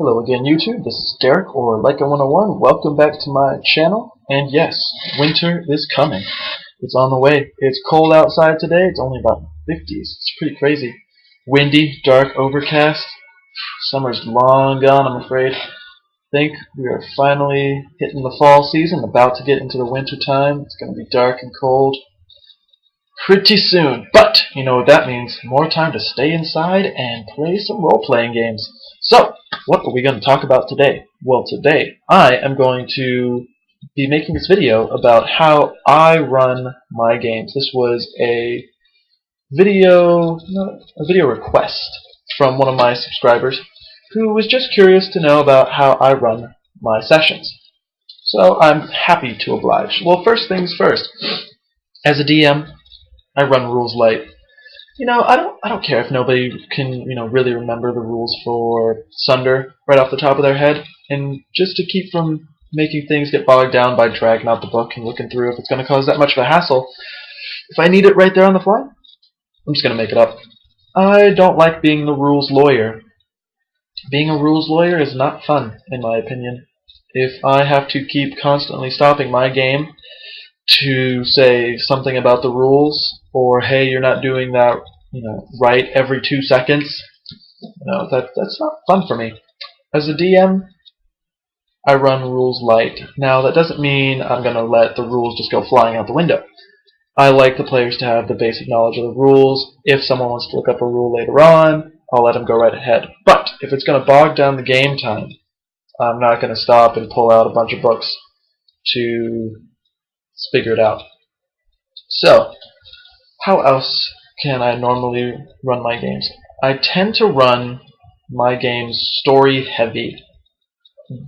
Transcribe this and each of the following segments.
Hello again, YouTube. This is Derek, or Leica101. Welcome back to my channel. And yes, winter is coming. It's on the way. It's cold outside today. It's only about 50s. It's pretty crazy. Windy, dark, overcast. Summer's long gone, I'm afraid. I think we are finally hitting the fall season, about to get into the winter time. It's going to be dark and cold pretty soon. But you know what that means. More time to stay inside and play some role-playing games. So, what are we going to talk about today? Well, today I am going to be making this video about how I run my games. This was a video request from one of my subscribers who was just curious to know about how I run my sessions. So I'm happy to oblige. Well, first things first. As a DM, I run rules light. You know, I don't care if nobody can, really remember the rules for Sunder right off the top of their head. And just to keep from making things get bogged down by dragging out the book and looking through if it's going to cause that much of a hassle, if I need it right there on the fly, I'm just going to make it up. I don't like being the rules lawyer. Being a rules lawyer is not fun, in my opinion. If I have to keep constantly stopping my game to say something about the rules, or hey, you're not doing that, right every 2 seconds, that's not fun for me. As a DM, I run rules light. Now, that doesn't mean I'm going to let the rules just go flying out the window. I like the players to have the basic knowledge of the rules. If someone wants to look up a rule later on, I'll let them go right ahead. But if it's going to bog down the game time, I'm not going to stop and pull out a bunch of books to figure it out. So, how else can I normally run my games? I tend to run my games story heavy.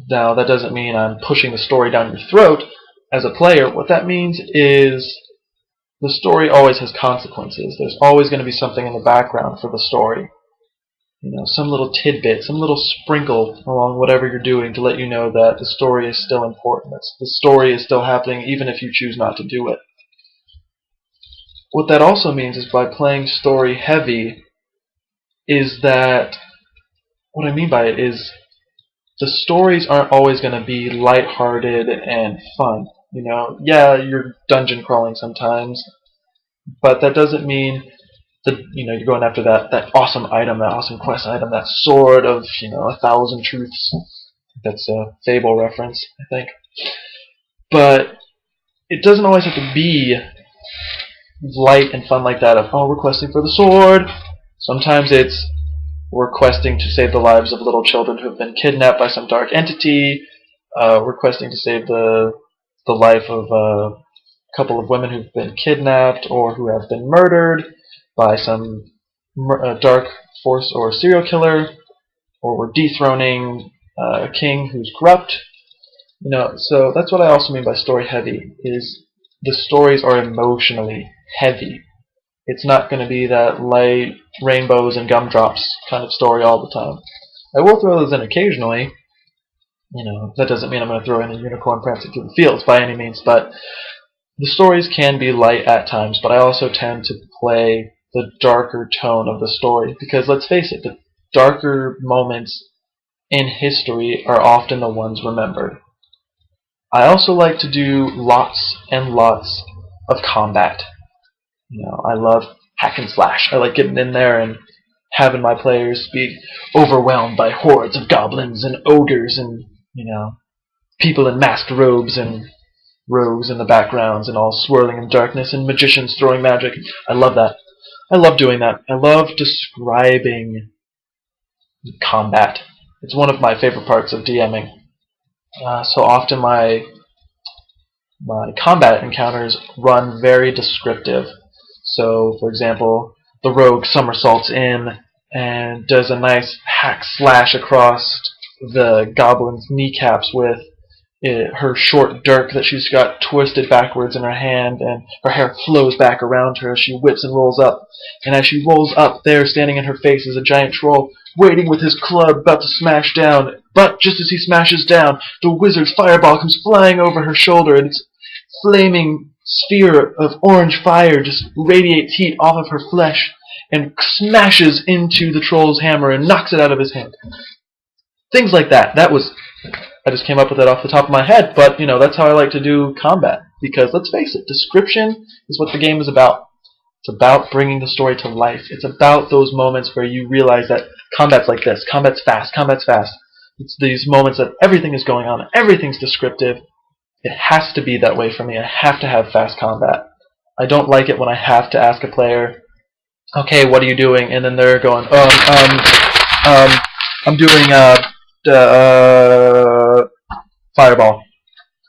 Now, that doesn't mean I'm pushing the story down your throat as a player. What that means is the story always has consequences. There's always going to be something in the background for the story. Some little tidbit, some little sprinkle along whatever you're doing to let you know that the story is still important. The story is still happening even if you choose not to do it. What that also means is by playing story heavy is that, what I mean by it is the stories aren't always going to be lighthearted and fun. Yeah, you're dungeon crawling sometimes, but that doesn't mean that you're going after that awesome item, that awesome quest item, that sword of 1,000 truths. That's a Fable reference, I think. But it doesn't always have to be light and fun like that of, oh, we're questing for the sword. Sometimes it's we're questing to save the lives of little children who have been kidnapped by some dark entity. We're questing to save the life of a couple of women who've been kidnapped or who have been murdered by some dark force or serial killer, or we're dethroning a king who's corrupt. So that's what I also mean by story heavy, is the stories are emotionally heavy. It's not going to be that light rainbows and gumdrops kind of story all the time. I will throw those in occasionally. That doesn't mean I'm going to throw in a unicorn prancing through the fields by any means, but the stories can be light at times, but I also tend to play the darker tone of the story, because let's face it, the darker moments in history are often the ones remembered. I also like to do lots and lots of combat. I love hack and slash. I like getting in there and having my players be overwhelmed by hordes of goblins and ogres and, people in masked robes and rogues in the backgrounds and all swirling in darkness and magicians throwing magic. I love that. I love doing that. I love describing combat. It's one of my favorite parts of DMing. So often my combat encounters run very descriptive. So, for example, the rogue somersaults in and does a nice hack slash across the goblin's kneecaps with her short dirk that she's got twisted backwards in her hand, and her hair flows back around her as she whips and rolls up. And as she rolls up, there, standing in her face, is a giant troll, waiting with his club, about to smash down. But just as he smashes down, the wizard's fireball comes flying over her shoulder, and its flaming sphere of orange fire just radiates heat off of her flesh and smashes into the troll's hammer and knocks it out of his hand. Things like that. I just came up with it off the top of my head, but you know, that's how I like to do combat. Because let's face it, description is what the game is about. It's about bringing the story to life. It's about those moments where you realize that combat's like this. Combat's fast. Combat's fast. It's these moments that everything is going on. Everything's descriptive. It has to be that way for me. I have to have fast combat. I don't like it when I have to ask a player, okay, what are you doing? And then they're going, I'm doing fireball.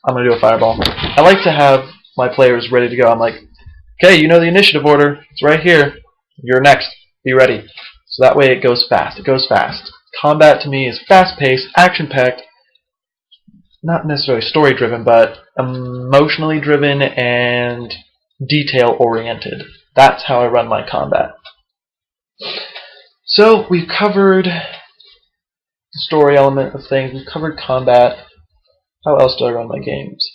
I'm going to do a fireball. I like to have my players ready to go. I'm like, okay, you know the initiative order. It's right here. You're next. Be ready. So that way it goes fast. It goes fast. Combat to me is fast-paced, action-packed, not necessarily story-driven, but emotionally driven and detail-oriented. That's how I run my combat. So we've covered the story element of things. We've covered combat. How else do I run my games?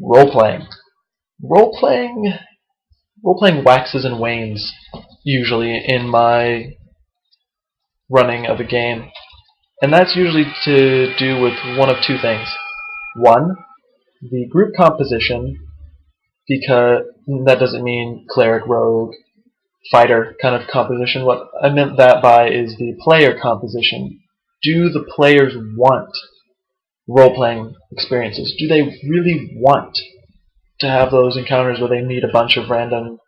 Role-playing. Role-playing waxes and wanes, usually, in my running of a game. And that's usually to do with one of two things. One, the group composition, because that doesn't mean cleric, rogue, fighter kind of composition. What I meant that by is the player composition. Do the players want role-playing experiences? Do they really want to have those encounters where they meet a bunch of random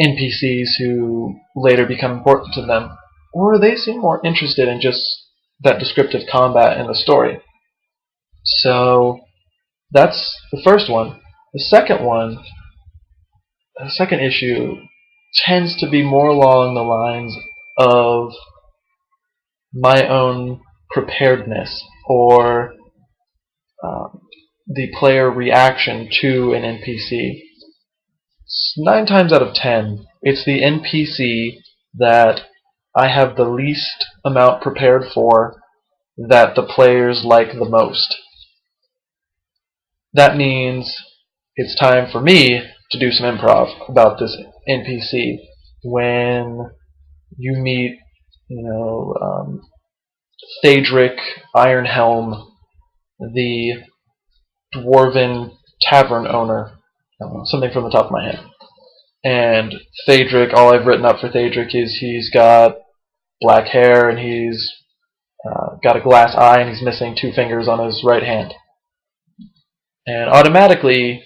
NPCs who later become important to them? Or do they seem more interested in just that descriptive combat in the story? So that's the first one. The second issue tends to be more along the lines of my own preparedness, or the player reaction to an NPC. 9 times out of 10, it's the NPC that I have the least amount prepared for that the players like the most. That means it's time for me to do some improv about this NPC. When you meet, Thadric Ironhelm, the dwarven tavern owner, something from the top of my head. And Thadric, all I've written up for Thadric is he's got black hair and he's got a glass eye and he's missing 2 fingers on his right hand. And automatically,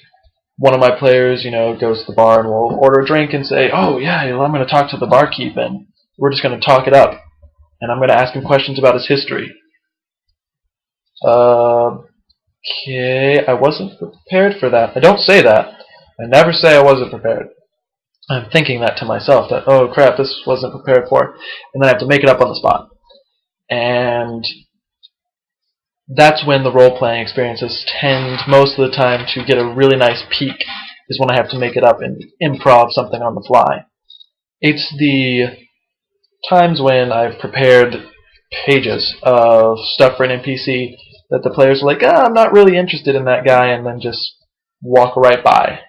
one of my players, goes to the bar and will order a drink and say, oh yeah, I'm going to talk to the barkeep and we're just going to talk it up. And I'm going to ask him questions about his history. Okay, I wasn't prepared for that. I don't say that. I never say I wasn't prepared. I'm thinking that to myself, that, oh crap, this wasn't prepared for. And then I have to make it up on the spot. And that's when the role-playing experiences tend, most of the time, to get a really nice peak, is when I have to make it up and improv something on the fly. It's the times when I've prepared pages of stuff for an NPC that the players are like, I'm not really interested in that guy, and then just walk right by.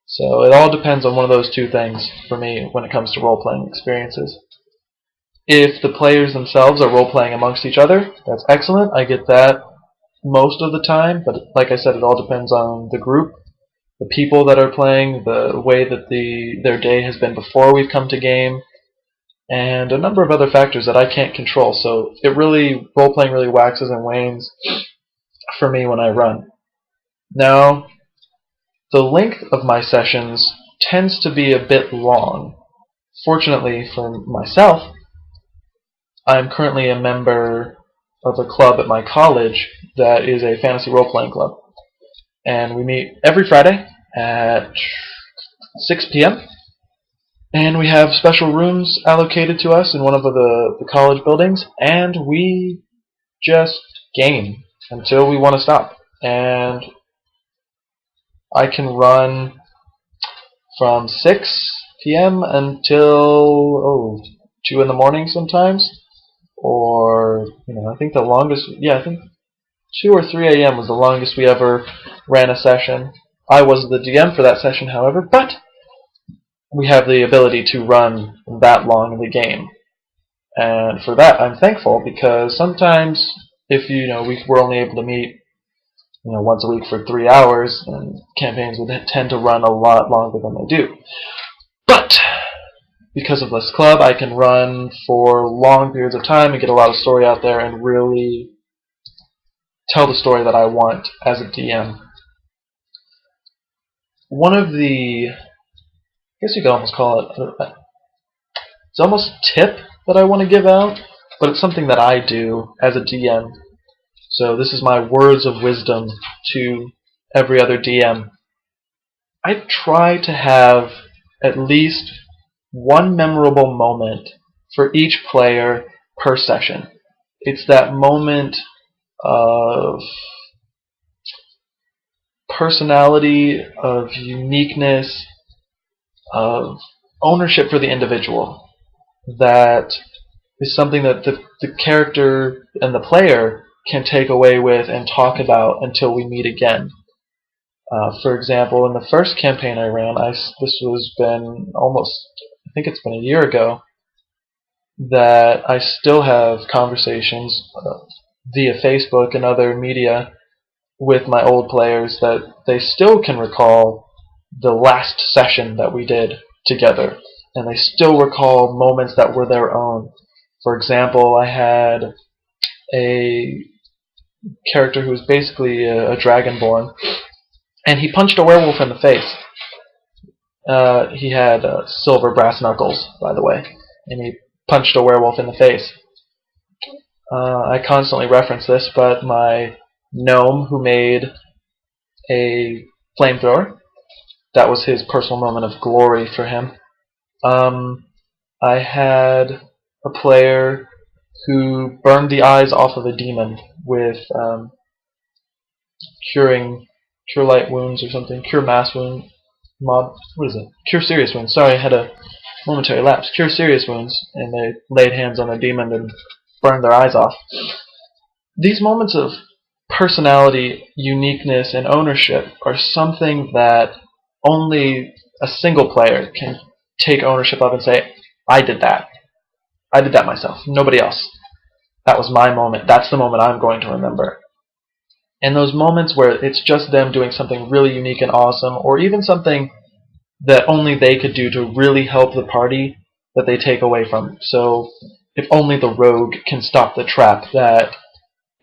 So it all depends on one of those 2 things for me when it comes to role-playing experiences. If the players themselves are role-playing amongst each other, that's excellent. I get that most of the time, but like I said, it all depends on the group, the people that are playing, the way that their day has been before we've come to game, and a number of other factors that I can't control. So role-playing really waxes and wanes for me when I run. Now, the length of my sessions tends to be a bit long. Fortunately for myself, I'm currently a member of a club at my college that is a fantasy role-playing club. And we meet every Friday at 6 p.m. And we have special rooms allocated to us in one of the college buildings, and we just game until we want to stop. And I can run from 6 p.m. until 2 in the morning sometimes. Or, I think the longest, I think 2 or 3 a.m. was the longest we ever ran a session. I was the DM for that session, however, but we have the ability to run that long in the game. And for that, I'm thankful, because sometimes if we're only able to meet once a week for 3 hours, and campaigns would tend to run a lot longer than they do. But because of this club, I can run for long periods of time and get a lot of story out there and really tell the story that I want as a DM. One of the, I guess you could almost call it, it's almost a tip that I want to give out, but it's something that I do as a DM. So this is my words of wisdom to every other DM. I try to have at least one memorable moment for each player per session. It's that moment of personality, of uniqueness, of ownership for the individual that is something that the character and the player can take away with and talk about until we meet again. For example, in the first campaign I ran, this was been almost, I think it's been a year ago, that I still have conversations via Facebook and other media with my old players that they still can recall the last session that we did together, and they still recall moments that were their own. For example, I had a character who was basically a dragonborn, and he punched a werewolf in the face. He had silver brass knuckles, by the way, and he punched a werewolf in the face. I constantly reference this, but my gnome who made a flamethrower, that was his personal moment of glory for him. I had a player who burned the eyes off of a demon with cure light wounds or something, cure mass wound, what is it? Cure serious wounds. Sorry, I had a momentary lapse. Cure serious wounds, and they laid hands on a demon and burned their eyes off. These moments of personality, uniqueness, and ownership are something that only a single player can take ownership of and say, I did that. I did that myself. Nobody else. That was my moment. That's the moment I'm going to remember. And those moments where it's just them doing something really unique and awesome, or even something that only they could do to really help the party, that they take away from. So if only the rogue can stop the trap that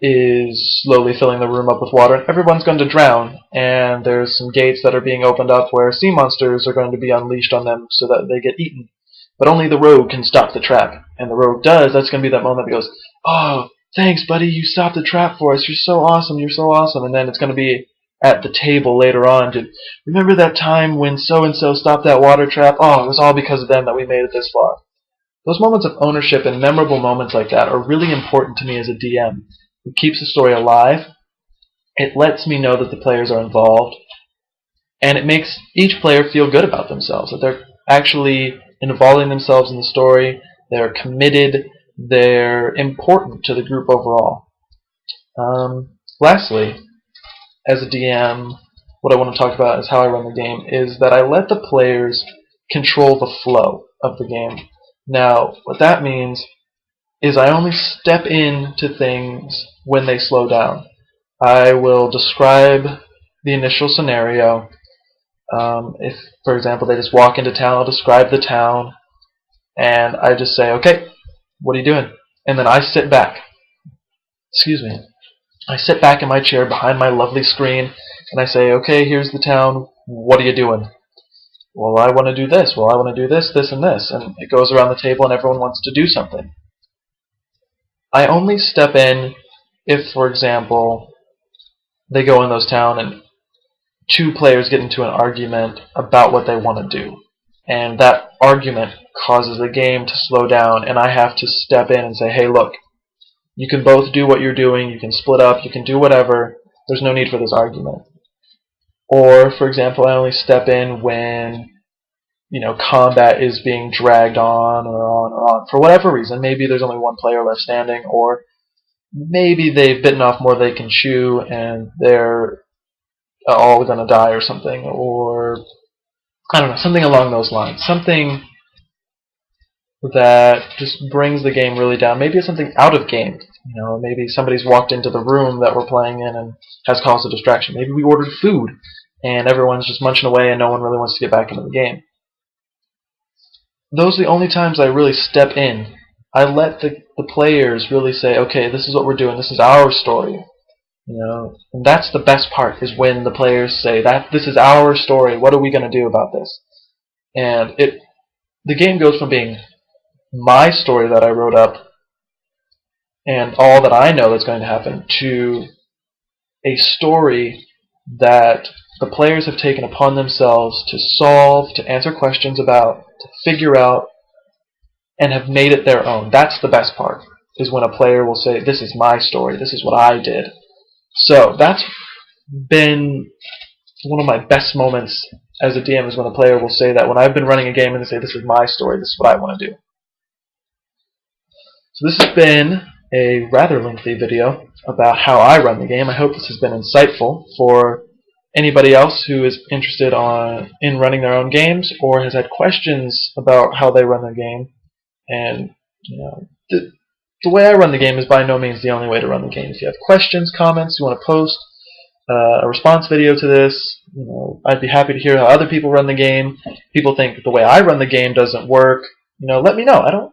is slowly filling the room up with water, everyone's going to drown, and there's some gates that are being opened up where sea monsters are going to be unleashed on them so that they get eaten. But only the rogue can stop the trap. And the rogue does, that's going to be that moment that goes, oh, thanks, buddy, you stopped the trap for us, you're so awesome, you're so awesome. And then it's going to be at the table later on to, remember that time when so-and-so stopped that water trap? Oh, it was all because of them that we made it this far. Those moments of ownership and memorable moments like that are really important to me as a DM. It keeps the story alive, it lets me know that the players are involved, and it makes each player feel good about themselves, that they're actually involving themselves in the story, they're committed, they're important to the group overall. Lastly, as a DM, what I want to talk about is how I run the game, is that I let the players control the flow of the game. Now, what that means is I only step into things when they slow down. I will describe the initial scenario. If, for example, they just walk into town, I'll describe the town, and I just say, okay, what are you doing? And then I sit back. Excuse me. I sit back in my chair behind my lovely screen, and I say, okay, here's the town, what are you doing? Well, I want to do this. Well, I want to do this, this, and this. And it goes around the table and everyone wants to do something. I only step in if, for example, they go in those town and two players get into an argument about what they want to do. And that argument causes the game to slow down, and I have to step in and say, hey, look, you can both do what you're doing, you can split up, you can do whatever, there's no need for this argument. Or, for example, I only step in when combat is being dragged on or on or on. For whatever reason, maybe there's only one player left standing, or maybe they've bitten off more than they can chew and they're all going to die or something, or I don't know, something along those lines. Something that just brings the game really down. Maybe it's something out of game. Maybe somebody's walked into the room that we're playing in and has caused a distraction. Maybe we ordered food and everyone's just munching away and no one really wants to get back into the game. Those are the only times I really step in. I let the players really say, okay, this is what we're doing, this is our story. And that's the best part, is when the players say that this is our story, what are we going to do about this? And the game goes from being my story that I wrote up and all that I know that's going to happen to a story that the players have taken upon themselves to solve, to answer questions about, to figure out, and have made it their own. That's the best part, is when a player will say, this is my story, this is what I did. So that's been one of my best moments as a DM, is when a player will say that when I've been running a game and they say, this is my story, this is what I want to do. So this has been a rather lengthy video about how I run the game. I hope this has been insightful for anybody else who is interested in running their own games or has had questions about how they run their game. And the way I run the game is by no means the only way to run the game. If you have questions, comments, you want to post a response video to this, I'd be happy to hear how other people run the game. People think the way I run the game doesn't work. Let me know.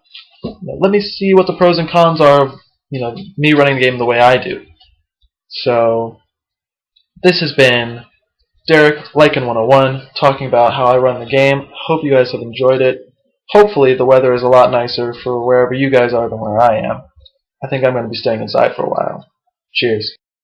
Let me see what the pros and cons are of me running the game the way I do. So this has been Derek, Lycan 101, talking about how I run the game. Hope you guys have enjoyed it. Hopefully the weather is a lot nicer for wherever you guys are than where I am. I think I'm going to be staying inside for a while. Cheers.